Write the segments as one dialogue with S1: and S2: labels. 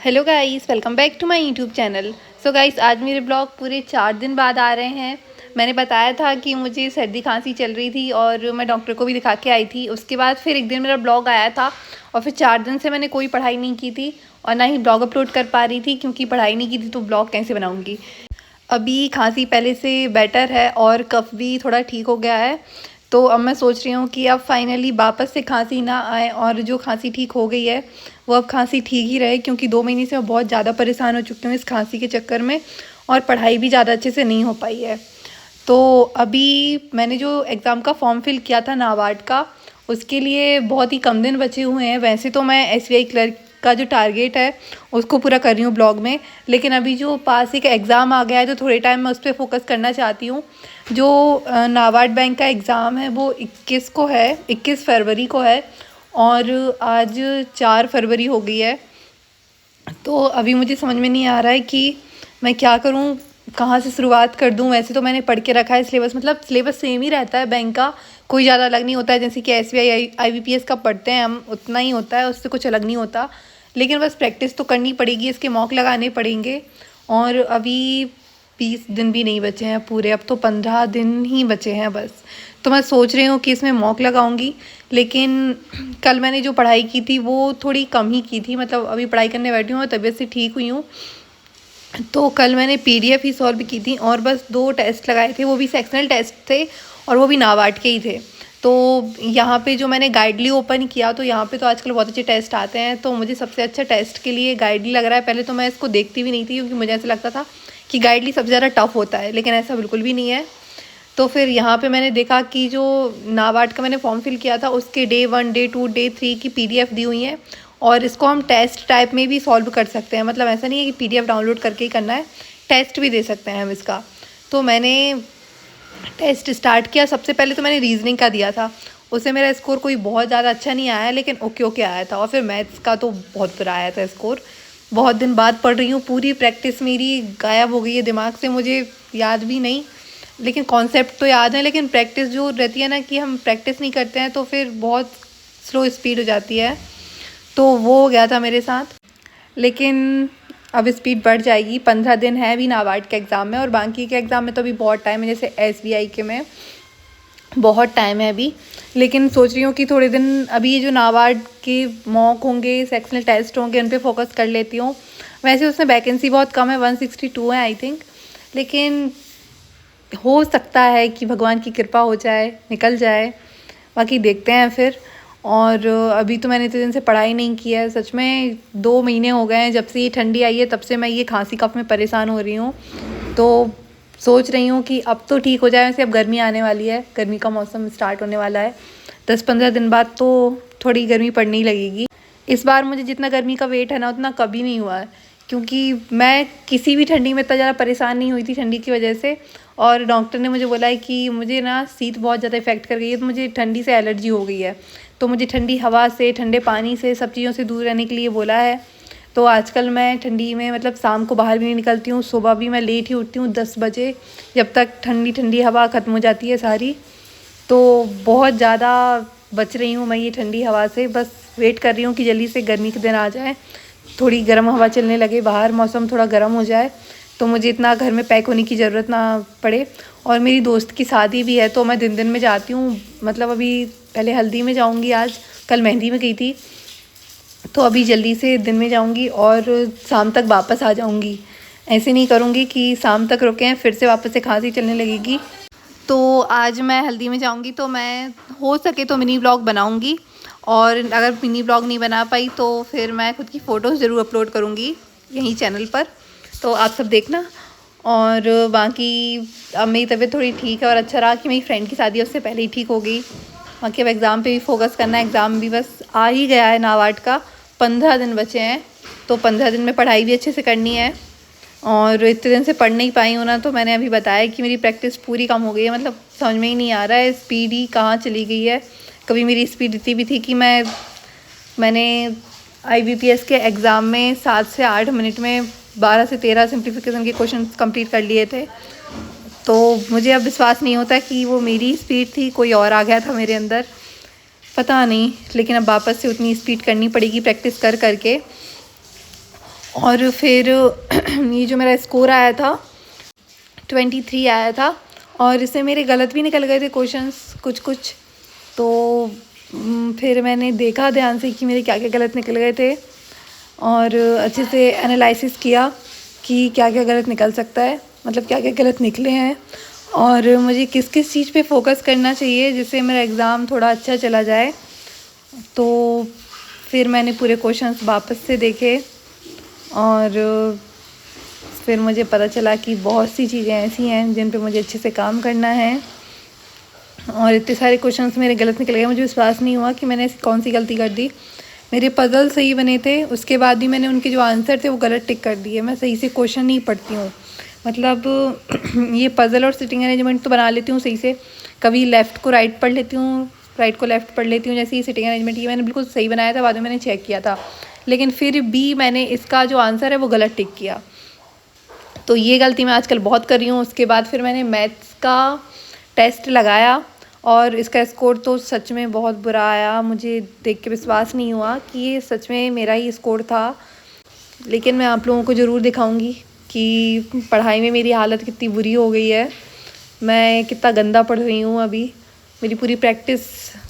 S1: Hello guys, welcome back to my YouTube channel. So guys, आज मेरे blog पूरे 4 दिन बाद आ रहे हैं। मैंने बताया था कि मुझे सर्दी खांसी चल रही थी और मैं डॉक्टर को भी दिखा के आई थी। उसके बाद फिर एक दिन मेरा ब्लॉग आया था और फिर 4 दिन से मैंने कोई पढ़ाई नहीं की थी और ना ही ब्लॉग अपलोड कर पा रही थी, क्योंकि पढ़ाई नहीं की थी तो ब्लॉग कैसे बनाऊँगी। अभी खांसी पहले से बेटर है और कफ भी थोड़ा ठीक हो गया है। तो अब मैं सोच रही हूँ कि अब फाइनली वापस से खांसी ना आए और जो खांसी ठीक हो गई है वो अब खांसी ठीक ही रहे, क्योंकि 2 महीने से मैं बहुत ज़्यादा परेशान हो चुकी हूँ इस खांसी के चक्कर में और पढ़ाई भी ज़्यादा अच्छे से नहीं हो पाई है। तो अभी मैंने जो एग्ज़ाम का फॉर्म फिल किया था नाबार्ड का, उसके लिए बहुत ही कम दिन बचे हुए हैं। वैसे तो मैं एसबीआई क्लर्क का जो टारगेट है उसको पूरा कर रही हूँ ब्लॉग में, लेकिन अभी जो पास एक एग्ज़ाम आ गया है तो थोड़े टाइम मैं उस पर फोकस करना चाहती हूँ। जो नाबार्ड बैंक का एग्ज़ाम है वो 21 को है, 21 फरवरी को है और आज 4 फरवरी हो गई है। तो अभी मुझे समझ में नहीं आ रहा है कि मैं क्या करूं, कहाँ से शुरुआत कर दूं। वैसे तो मैंने पढ़ के रखा है सिलेबस, मतलब सिलेबस सेम ही रहता है बैंक का, कोई ज़्यादा अलग नहीं होता है। जैसे कि एसबीआई आईबीपीएस का पढ़ते हैं हम, उतना ही होता है, उससे कुछ अलग नहीं होता। लेकिन बस प्रैक्टिस तो करनी पड़ेगी, इसके मॉक लगाने पड़ेंगे। और अभी 20 दिन भी नहीं बचे हैं पूरे, अब तो 15 दिन ही बचे हैं बस। तो मैं सोच रही हूँ कि इसमें मॉक लगाऊंगी, लेकिन कल मैंने जो पढ़ाई की थी वो थोड़ी कम ही की थी। मतलब अभी पढ़ाई करने बैठी हूँ और तबीयत से ठीक हुई हूँ। तो कल मैंने पीडीएफ ही सॉल्व की थी और बस 2 टेस्ट लगाए थे, वो भी सेक्शनल टेस्ट थे और वो भी नाबार्ड के ही थे। तो यहाँ पे जो मैंने गाइडली ओपन किया तो यहाँ पे तो आजकल बहुत अच्छे टेस्ट आते हैं, तो मुझे सबसे अच्छा टेस्ट के लिए गाइडली लग रहा है। पहले तो मैं इसको देखती भी नहीं थी, क्योंकि मुझे ऐसा लगता था कि गाइडली सबसे ज़्यादा टफ होता है, लेकिन ऐसा बिल्कुल भी नहीं है। तो फिर यहाँ पे मैंने देखा कि जो नाबार्ड का मैंने फॉर्म फिल किया था उसके डे 1, डे 2, डे 3 की पीडीएफ दी हुई है और इसको हम टेस्ट टाइप में भी सॉल्व कर सकते हैं। मतलब ऐसा नहीं है कि पीडीएफ डाउनलोड करके ही करना है, टेस्ट भी दे सकते हैं हम इसका। तो मैंने टेस्ट स्टार्ट किया। सबसे पहले तो मैंने रीजनिंग का दिया था, उससे मेरा स्कोर कोई बहुत ज़्यादा अच्छा नहीं आया, लेकिन ओके ओके आया था। और फिर मैथ्स का तो बहुत बुरा आया था स्कोर। बहुत दिन बाद पढ़ रही हूँ, पूरी प्रैक्टिस मेरी गायब हो गई है दिमाग से, मुझे याद भी नहीं। लेकिन कॉन्सेप्ट तो याद है, लेकिन प्रैक्टिस जो रहती है ना, कि हम प्रैक्टिस नहीं करते हैं तो फिर बहुत स्लो स्पीड हो जाती है। तो वो हो गया था मेरे साथ, लेकिन अब स्पीड बढ़ जाएगी। 15 दिन है अभी नाबार्ड के एग्ज़ाम में और बाकी के एग्ज़ाम में तो अभी बहुत टाइम है। जैसे एसबीआई के में बहुत टाइम है अभी, लेकिन सोच रही हूँ कि थोड़े दिन अभी ये जो नाबार्ड के मॉक होंगे, सेक्शनल टेस्ट होंगे, उन पे फोकस कर लेती हूँ। वैसे उसमें वैकेंसी बहुत कम है, 162 है आई थिंक, लेकिन हो सकता है कि भगवान की कृपा हो जाए, निकल जाए, बाकी देखते हैं फिर। और अभी तो मैंने इतने दिन से पढ़ाई नहीं की है, सच में 2 महीने हो गए हैं जब से ये ठंडी आई है, तब से मैं ये खांसी कफ में परेशान हो रही हूँ। तो सोच रही हूँ कि अब तो ठीक हो जाए। वैसे अब गर्मी आने वाली है, गर्मी का मौसम स्टार्ट होने वाला है, 10-15 दिन बाद तो थोड़ी गर्मी पड़ने ही लगेगी। इस बार मुझे जितना गर्मी का वेट है ना, उतना कभी नहीं हुआ है, क्योंकि मैं किसी भी ठंडी में इतना ज़्यादा परेशान नहीं हुई थी ठंडी की वजह से। और डॉक्टर ने मुझे बोला है कि मुझे ना शीत बहुत ज़्यादा इफ़ेक्ट कर गई है, तो मुझे ठंडी से एलर्जी हो गई है। तो मुझे ठंडी हवा से, ठंडे पानी से, सब चीज़ों से दूर रहने के लिए बोला है। तो आजकल मैं ठंडी में, मतलब शाम को बाहर भी नहीं निकलती हूँ, सुबह भी मैं लेट ही उठती हूँ 10 बजे, जब तक ठंडी ठंडी हवा ख़त्म हो जाती है सारी। तो बहुत ज़्यादा बच रही हूँ मैं ये ठंडी हवा से। बस वेट कर रही हूँ कि जल्दी से गर्मी के दिन आ जाए, थोड़ी गर्म हवा चलने लगे, बाहर मौसम थोड़ा गर्म हो जाए, तो मुझे इतना घर में पैक होने की ज़रूरत ना पड़े। और मेरी दोस्त की शादी भी है, तो मैं दिन दिन में जाती हूँ। मतलब अभी पहले हल्दी में जाऊँगी, आज कल मेहंदी में गई थी, तो अभी जल्दी से दिन में जाऊँगी और शाम तक वापस आ जाऊँगी। ऐसे नहीं करूँगी कि शाम तक रुकें फिर से वापस से खांसी चलने लगेगी। तो आज मैं हल्दी में जाऊँगी, तो मैं हो सके तो मिनी ब्लॉग बनाऊँगी, और अगर मिनी ब्लॉग नहीं बना पाई तो फिर मैं खुद की फ़ोटोज़ ज़रूर अपलोड करूँगी यहीं चैनल पर, तो आप सब देखना। और बाकी अब मेरी तबीयत थोड़ी ठीक है और अच्छा रहा कि मेरी फ्रेंड की शादी उससे पहले ही ठीक हो गई। बाकी अब एग्ज़ाम पे भी फोकस करना है, एग्ज़ाम भी बस आ ही गया है नाबार्ड का, 15 दिन बचे हैं, तो 15 दिन में पढ़ाई भी अच्छे से करनी है। और इतने दिन से पढ़ नहीं पाई हूँ ना, तो मैंने अभी बताया कि मेरी प्रैक्टिस पूरी कम हो गई है। मतलब समझ में ही नहीं आ रहा है स्पीड ही कहाँ चली गई है। कभी मेरी स्पीड इतनी भी थी कि मैंने आईबीपीएस के एग्ज़ाम में 7 से 8 मिनट में 12 से 13 सिंप्लीफिकेशन के क्वेश्चन कंप्लीट कर लिए थे। तो मुझे अब विश्वास नहीं होता कि वो मेरी स्पीड थी, कोई और आ गया था मेरे अंदर, पता नहीं। लेकिन अब वापस से उतनी स्पीड करनी पड़ेगी प्रैक्टिस कर करके। और फिर ये जो मेरा स्कोर आया था 23 आया था, और इससे मेरे गलत भी निकल गए थे क्वेश्चंस कुछ। तो फिर मैंने देखा ध्यान से कि मेरे क्या क्या गलत निकल गए थे, और अच्छे से एनालिसिस किया कि क्या क्या गलत निकल सकता है, मतलब क्या क्या गलत निकले हैं, और मुझे किस किस चीज़ पे फोकस करना चाहिए जिससे मेरा एग्ज़ाम थोड़ा अच्छा चला जाए। तो फिर मैंने पूरे क्वेश्चंस वापस से देखे, और फिर मुझे पता चला कि बहुत सी चीज़ें ऐसी हैं जिन पे मुझे अच्छे से काम करना है, और इतने सारे क्वेश्चंस मेरे गलत निकल गए। मुझे विश्वास नहीं हुआ कि मैंने ऐसी कौन सी गलती कर दी। मेरे पज़ल सही बने थे, उसके बाद भी मैंने उनके जो आंसर थे वो गलत टिक कर दिए। मैं सही से क्वेश्चन नहीं पढ़ती हूँ, मतलब ये पज़ल और सिटिंग अरेंजमेंट तो बना लेती हूँ सही से, कभी लेफ़्ट को राइट पढ़ लेती हूँ, राइट को लेफ़्ट पढ़ लेती हूँ। जैसे ये सिटिंग अरेंजमेंट ये मैंने बिल्कुल सही बनाया था, बाद में मैंने चेक किया था, लेकिन फिर भी मैंने इसका जो आंसर है वो गलत टिक किया। तो ये गलती मैं आजकल बहुत कर रही हूँ। उसके बाद फिर मैंने मैथ्स का टेस्ट लगाया, और इसका स्कोर तो सच में बहुत बुरा आया। मुझे देख के विश्वास नहीं हुआ कि ये सच में मेरा ही स्कोर था। लेकिन मैं आप लोगों को ज़रूर दिखाऊंगी कि पढ़ाई में मेरी हालत कितनी बुरी हो गई है, मैं कितना गंदा पढ़ रही हूँ अभी। मेरी पूरी प्रैक्टिस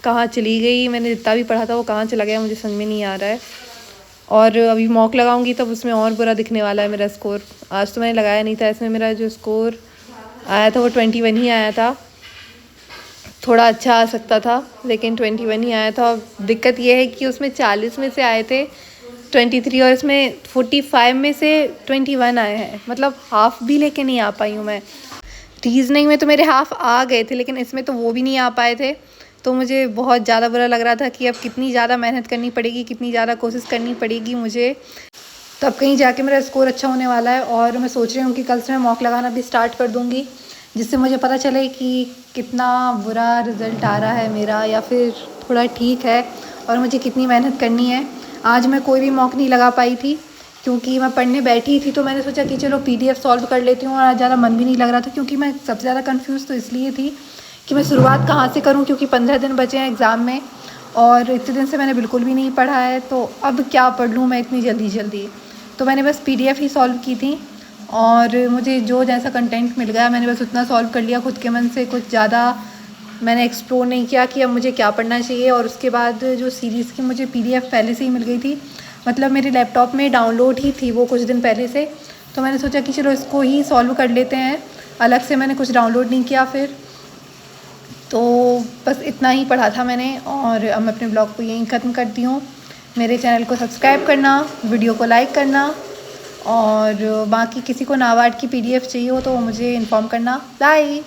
S1: कहाँ चली गई, मैंने जितना भी पढ़ा था वो कहाँ चला गया, मुझे समझ में नहीं आ रहा है। और अभी मॉक लगाऊंगी तब उसमें और बुरा दिखने वाला है मेरा स्कोर। आज तो मैंने लगाया नहीं था, इसमें मेरा जो स्कोर आया था वो 21 ही आया था। थोड़ा अच्छा आ सकता था, लेकिन 21 ही आया था। दिक्कत ये है कि उसमें 40 में से आए थे 23, और इसमें 45 में से 21 आए हैं, मतलब हाफ़ भी लेके नहीं आ पाई हूँ मैं। रीजनिंग में तो मेरे हाफ़ आ गए थे, लेकिन इसमें तो वो भी नहीं आ पाए थे। तो मुझे बहुत ज़्यादा बुरा लग रहा था कि अब कितनी ज़्यादा मेहनत करनी पड़ेगी, कितनी ज़्यादा कोशिश करनी पड़ेगी मुझे, तब कहीं जाके मेरा स्कोर अच्छा होने वाला है। और मैं सोच रही हूँ कि कल से मैं मॉक लगाना भी स्टार्ट कर दूँगी, जिससे मुझे पता चले कि कितना बुरा रिज़ल्ट आ रहा है मेरा, या फिर थोड़ा ठीक है, और मुझे कितनी मेहनत करनी है। आज मैं कोई भी मॉक नहीं लगा पाई थी, क्योंकि मैं पढ़ने बैठी थी, तो मैंने सोचा कि चलो PDF सॉल्व कर लेती हूँ। और आज ज़्यादा मन भी नहीं लग रहा था, क्योंकि मैं सबसे ज़्यादा कन्फ्यूज़ तो इसलिए थी कि मैं शुरुआत कहाँ से करूँ, क्योंकि 15 दिन बचे हैं एग्ज़ाम में, और इतने दिन से मैंने बिल्कुल भी नहीं पढ़ा है। तो अब क्या पढ़ लूँ मैं इतनी जल्दी। तो मैंने बस PDF ही सॉल्व की थी, और मुझे जो जैसा कंटेंट मिल गया मैंने बस उतना सॉल्व कर लिया खुद के मन से। कुछ ज़्यादा मैंने एक्सप्लोर नहीं किया कि अब मुझे क्या पढ़ना चाहिए। और उसके बाद जो सीरीज़ की मुझे PDF पहले से ही मिल गई थी, मतलब मेरे लैपटॉप में डाउनलोड ही थी वो कुछ दिन पहले से, तो मैंने सोचा कि चलो इसको ही सॉल्व कर लेते हैं। अलग से मैंने कुछ डाउनलोड नहीं किया फिर। तो बस इतना ही पढ़ा था मैंने, और अब मैं अपने ब्लॉग को यहीं ख़त्म करती हूँ। मेरे चैनल को सब्सक्राइब करना, वीडियो को लाइक करना, और बाकी किसी को नाबार्ड की PDF चाहिए हो तो मुझे इन्फॉर्म करना। बाय।